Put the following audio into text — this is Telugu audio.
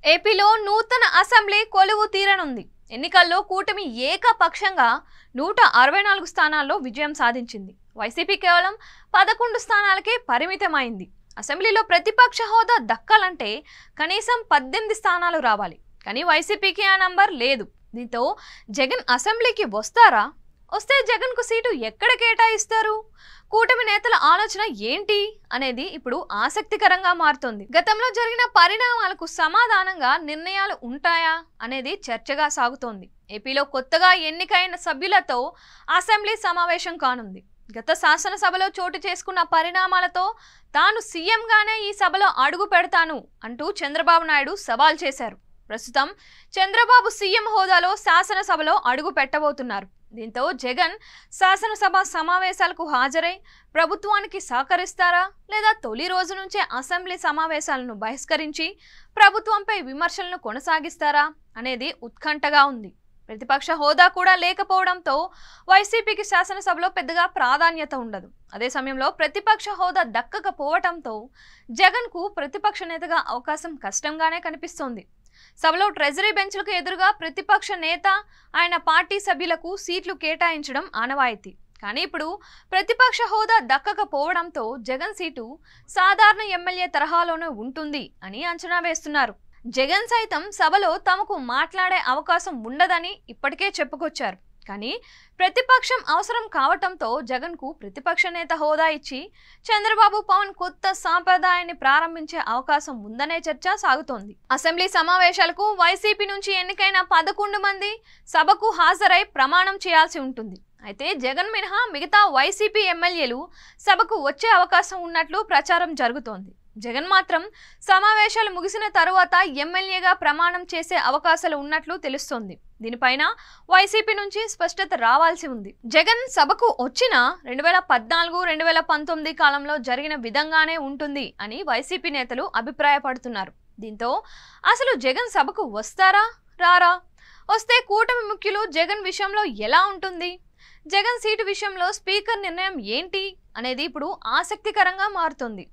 ఏపీలో నూతన అసెంబ్లీ కొలువు తీరనుంది. ఎన్నికల్లో కూటమి ఏకపక్షంగా 164 స్థానాల్లో విజయం సాధించింది. వైసీపీ కేవలం 11 స్థానాలకే పరిమితమైంది. అసెంబ్లీలో ప్రతిపక్ష హోదా దక్కాలంటే కనీసం 18 స్థానాలు రావాలి. కానీ వైసీపీకి ఆ నంబర్ లేదు. దీంతో జగన్ అసెంబ్లీకి వస్తారా? వస్తే జగన్ కు సీటు ఎక్కడ కేటాయిస్తారు? కూటమి నేతల ఆలోచన ఏంటి అనేది ఇప్పుడు ఆసక్తికరంగా మారుతోంది. గతంలో జరిగిన పరిణామాలకు సమాధానంగా నిర్ణయాలు ఉంటాయా అనేది చర్చగా సాగుతోంది. ఏపీలో కొత్తగా ఎన్నికైన సభ్యులతో అసెంబ్లీ సమావేశం కానుంది. గత శాసనసభలో చోటు చేసుకున్న పరిణామాలతో తాను సీఎంగానే ఈ సభలో అడుగు పెడతాను అంటూ చంద్రబాబు నాయుడు సవాల్ చేశారు. ప్రస్తుతం చంద్రబాబు సీఎం హోదాలో శాసనసభలో అడుగు పెట్టబోతున్నారు. దీంతో జగన్ శాసనసభ సమావేశాలకు హాజరై ప్రభుత్వానికి సహకరిస్తారా, లేదా తొలి రోజు నుంచే అసెంబ్లీ సమావేశాలను బహిష్కరించి ప్రభుత్వంపై విమర్శలను కొనసాగిస్తారా అనేది ఉత్కంఠగా ఉంది. ప్రతిపక్ష హోదా కూడా లేకపోవడంతో వైసీపీకి శాసనసభలో పెద్దగా ప్రాధాన్యత ఉండదు. అదే సమయంలో ప్రతిపక్ష హోదా దక్కకపోవడంతో జగన్కు ప్రతిపక్ష నేతగా అవకాశం కష్టంగానే కనిపిస్తోంది. సభలో ట్రెజరీ బెంచ్లకు ఎదురుగా ప్రతిపక్ష నేత ఆయన పార్టీ సభ్యులకు సీట్లు కేటాయించడం ఆనవాయితీ. కానీ ఇప్పుడు ప్రతిపక్ష హోదా దక్కకపోవడంతో జగన్ సీటు సాధారణ ఎమ్మెల్యే తరహాలోనే ఉంటుంది అని అంచనా వేస్తున్నారు. జగన్ సైతం సభలో తమకు మాట్లాడే అవకాశం ఉండదని ఇప్పటికే చెప్పుకొచ్చారు. కానీ ప్రతిపక్షం అవసరం కావటంతో జగన్కు ప్రతిపక్ష నేత హోదా ఇచ్చి చంద్రబాబు పవన్ కొత్త సాంప్రదాయాన్ని ప్రారంభించే అవకాశం ఉందనే చర్చ సాగుతోంది. అసెంబ్లీ సమావేశాలకు వైసీపీ నుంచి ఎన్నికైన 11 మంది సభకు హాజరై ప్రమాణం చేయాల్సి ఉంటుంది. అయితే జగన్ మినహా మిగతా వైసీపీ ఎమ్మెల్యేలు సభకు వచ్చే అవకాశం ఉన్నట్లు ప్రచారం జరుగుతోంది. జగన్ మాత్రం సమావేశాలు ముగిసిన తరువాత ఎమ్మెల్యేగా ప్రమాణం చేసే అవకాశాలు ఉన్నట్లు తెలుస్తోంది. దీనిపైన వైసీపీ నుంచి స్పష్టత రావాల్సి ఉంది. జగన్ సభకు వచ్చిన 2014-2019 కాలంలో జరిగిన విధంగానే ఉంటుంది అని వైసీపీ నేతలు అభిప్రాయపడుతున్నారు. దీంతో అసలు జగన్ సభకు వస్తారా రారా? వస్తే కూటమి ముఖ్యులు జగన్ విషయంలో ఎలా ఉంటుంది? జగన్ సీటు విషయంలో స్పీకర్ నిర్ణయం ఏంటి అనేది ఇప్పుడు ఆసక్తికరంగా మారుతుంది.